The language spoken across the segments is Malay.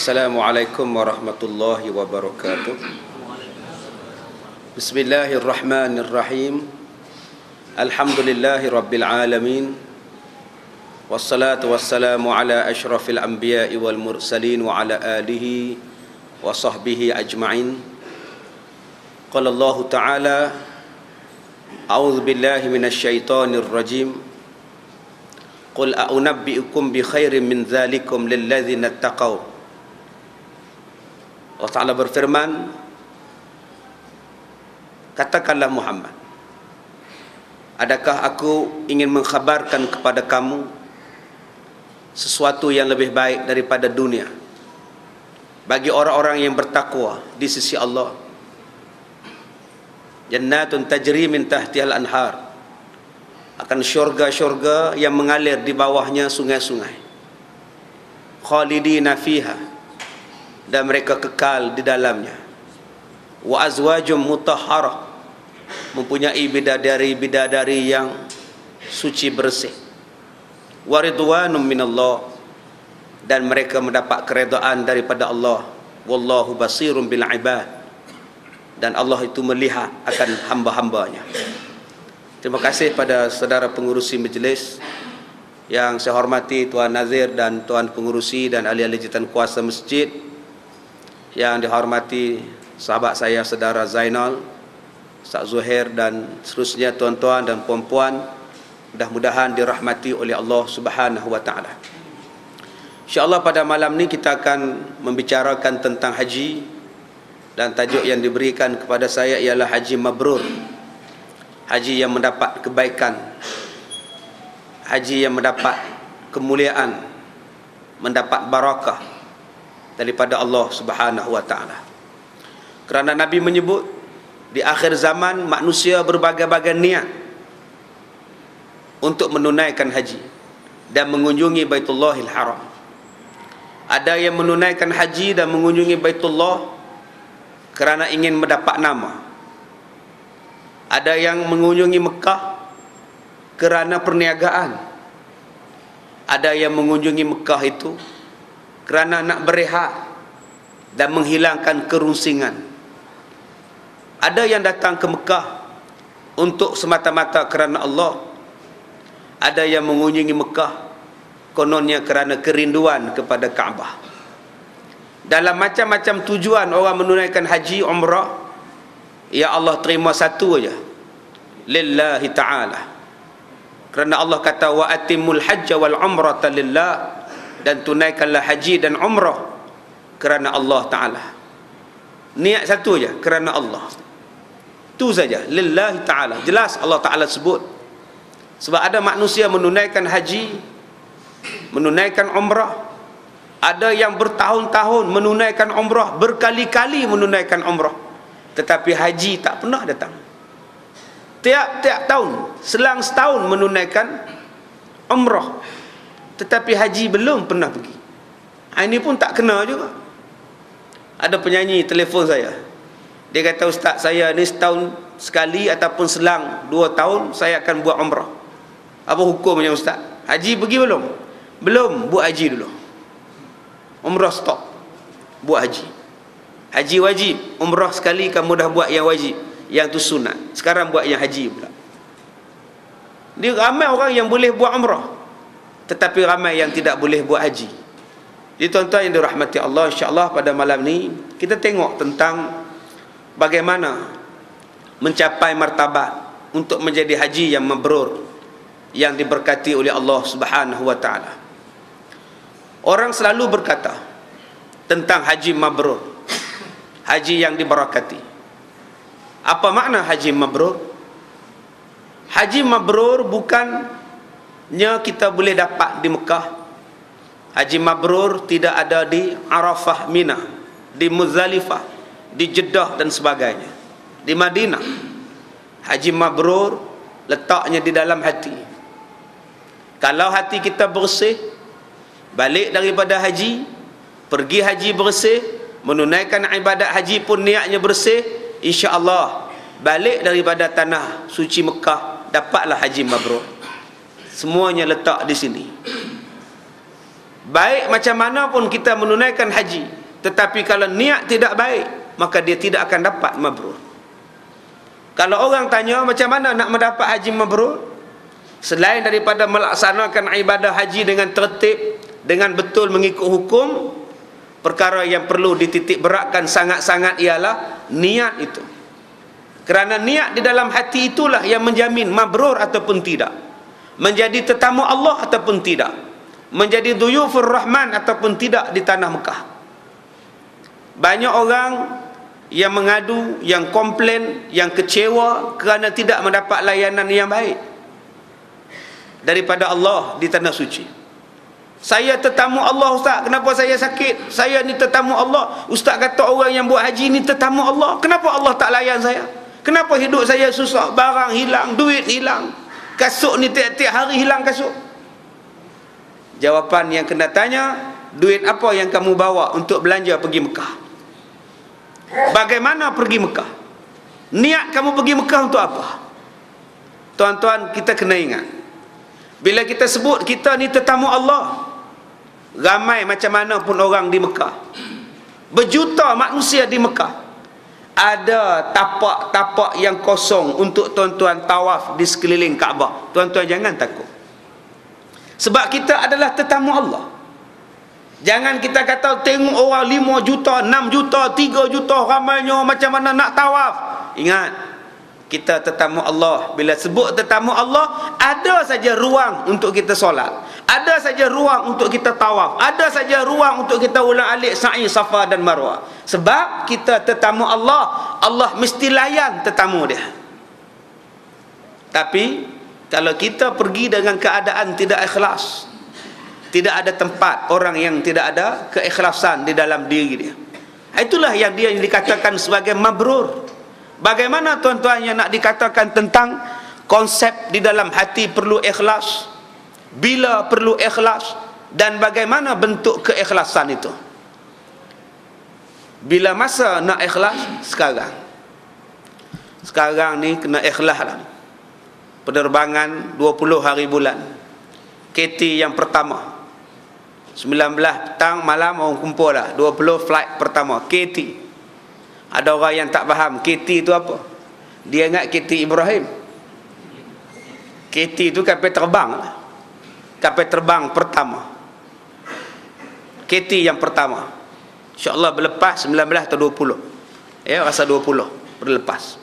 Assalamualaikum warahmatullahi wabarakatuh. Bismillahirrahmanirrahim. Alhamdulillahi rabbil alamin. Wassalatu wassalamu ala ashrafil anbiya'i wal mursalin wa ala alihi wa sahbihi ajma'in. Qala Allah Ta'ala, a'udzu billahi minasyaitonir rajim. Qul a'unabbi'ukum bi khairin min dzalikum lilladzina taqaw. Allah Ta'ala berfirman, katakanlah Muhammad, adakah aku ingin mengkhabarkan kepada kamu sesuatu yang lebih baik daripada dunia bagi orang-orang yang bertakwa di sisi Allah? Jannatun tajri min tahtihal anhar, akan syurga-syurga yang mengalir di bawahnya sungai-sungai. Khalidina fiha, dan mereka kekal di dalamnya. Wa azwajum mutahharah, mempunyai bidadari-bidadari yang suci bersih. Wa ridwanum minallah, dan mereka mendapat keredaan daripada Allah. Wallahu basirum bil ibad, dan Allah itu melihat akan hamba-hambanya. Terima kasih pada saudara pengurusi majlis yang saya hormati, Tuan Nazir dan Tuan pengurusi dan ahli-ahli jawatan kuasa masjid. Yang dihormati sahabat saya saudara Zainal, Ustaz Zuhair dan seterusnya, tuan-tuan dan puan-puan, mudah-mudahan dirahmati oleh Allah Subhanahu wa taala. Insya-Allah pada malam ni kita akan membicarakan tentang haji, dan tajuk yang diberikan kepada saya ialah haji mabrur. Haji yang mendapat kebaikan, haji yang mendapat kemuliaan, mendapat barakah daripada Allah Subhanahu wa taala. Kerana Nabi menyebut di akhir zaman manusia berbagai-bagai niat untuk menunaikan haji dan mengunjungi Baitullahil Haram. Ada yang menunaikan haji dan mengunjungi Baitullah kerana ingin mendapat nama. Ada yang mengunjungi Mekah kerana perniagaan. Ada yang mengunjungi Mekah itu kerana nak berehat dan menghilangkan kerunsingan. Ada yang datang ke Mekah untuk semata-mata kerana Allah. Ada yang mengunjungi Mekah kononnya kerana kerinduan kepada Kaabah. Dalam macam-macam tujuan orang menunaikan haji umrah, ya Allah terima satu aja, lillahi ta'ala. Kerana Allah kata wa atimul hajja wal umrata lillah, dan tunaikanlah haji dan umrah kerana Allah Ta'ala. Niat satu aja, kerana Allah. Itu saja, lillahi ta'ala. Jelas Allah Ta'ala sebut. Sebab ada manusia menunaikan haji, menunaikan umrah. Ada yang bertahun-tahun menunaikan umrah, berkali-kali menunaikan umrah, tetapi haji tak pernah datang. Tiap-tiap tahun, selang setahun menunaikan umrah, tetapi haji belum pernah pergi. Ini pun tak kena juga. Ada penyanyi telefon saya, dia kata, ustaz, saya ni setahun sekali ataupun selang 2 tahun saya akan buat umrah. Apa hukumnya ustaz? Haji pergi belum? Belum, buat haji dulu. Umrah stop, buat haji. Haji wajib, umrah sekali kamu dah buat yang wajib, yang tu sunat, sekarang buat yang haji pula. Dia ramai orang yang boleh buat umrah, tetapi ramai yang tidak boleh buat haji. Jadi tuan-tuan yang dirahmati Allah, insya-Allah pada malam ni kita tengok tentang bagaimana mencapai martabat untuk menjadi haji yang mabrur, yang diberkati oleh Allah Subhanahu wa taala. Orang selalu berkata tentang haji mabrur, haji yang diberkati. Apa makna haji mabrur? Haji mabrur bukannya kita boleh dapat di Mekah. Haji mabrur tidak ada di Arafah, Mina, di Muzdalifah, di Jeddah dan sebagainya, di Madinah. Haji mabrur letaknya di dalam hati. Kalau hati kita bersih, balik daripada haji, pergi haji bersih, menunaikan ibadat haji pun niatnya bersih, insya-Allah balik daripada tanah suci Mekah dapatlah haji mabrur. Semuanya letak di sini. Baik macam mana pun kita menunaikan haji, tetapi kalau niat tidak baik, maka dia tidak akan dapat mabrur. Kalau orang tanya macam mana nak mendapat haji mabrur, selain daripada melaksanakan ibadah haji dengan tertib, dengan betul mengikut hukum, perkara yang perlu dititik beratkan sangat-sangat ialah niat itu. Kerana niat di dalam hati itulah yang menjamin mabrur ataupun tidak, menjadi tetamu Allah ataupun tidak, menjadi duyufur rahman ataupun tidak di tanah Mekah. Banyak orang yang mengadu, yang komplain, yang kecewa kerana tidak mendapat layanan yang baik daripada Allah di tanah suci. Saya tetamu Allah, Ustaz, kenapa saya sakit? Saya ni tetamu Allah. Ustaz kata orang yang buat haji ni tetamu Allah. Kenapa Allah tak layan saya? Kenapa hidup saya susah? Barang hilang, duit hilang, kasut ni tiap-tiap hari hilang kasut. Jawapan yang kena tanya, duit apa yang kamu bawa untuk belanja pergi Mekah? Bagaimana pergi Mekah? Niat kamu pergi Mekah untuk apa? Tuan-tuan, kita kena ingat, bila kita sebut kita ni tetamu Allah, ramai macam mana pun orang di Mekah, berjuta manusia di Mekah, ada tapak-tapak yang kosong untuk tuan-tuan tawaf di sekeliling Kaabah. Tuan-tuan jangan takut, sebab kita adalah tetamu Allah. Jangan kita kata tengok orang 5 juta, 6 juta, 3 juta ramainya, macam mana nak tawaf. Ingat, kita tetamu Allah. Bila sebut tetamu Allah, ada saja ruang untuk kita solat, ada saja ruang untuk kita tawaf, ada saja ruang untuk kita ulang-alik sa'i Safa dan Marwah. Sebab kita tetamu Allah, Allah mesti layan tetamu dia. Tapi kalau kita pergi dengan keadaan tidak ikhlas, tidak ada tempat orang yang tidak ada keikhlasan di dalam diri dia, itulah yang dia dikatakan sebagai mabrur. Bagaimana tuan-tuan yang nak dikatakan tentang konsep di dalam hati perlu ikhlas, bila perlu ikhlas, dan bagaimana bentuk keikhlasan itu? Bila masa nak ikhlas? Sekarang ni kena ikhlas lah. Penerbangan 20 hari bulan, KT yang pertama 19 petang malam orang kumpul lah, 20 flight pertama KT. Ada orang yang tak faham KT itu apa. Dia ingat KT Ibrahim. KT itu kapal terbang lah, kapal terbang pertama, KT yang pertama. InsyaAllah berlepas 19 atau 20, ya, rasa 20 berlepas.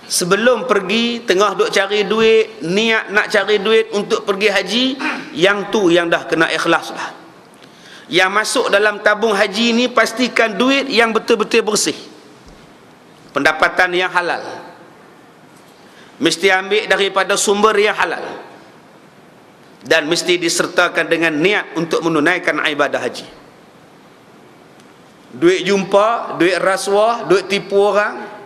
Sebelum pergi, tengah duk cari duit, niat nak cari duit untuk pergi haji, yang tu yang dah kena ikhlas lah. Yang masuk dalam tabung haji ni pastikan duit yang betul-betul bersih, pendapatan yang halal, mesti ambil daripada sumber yang halal, dan mesti disertakan dengan niat untuk menunaikan ibadah haji. Duit jumpa, duit rasuah, duit tipu orang,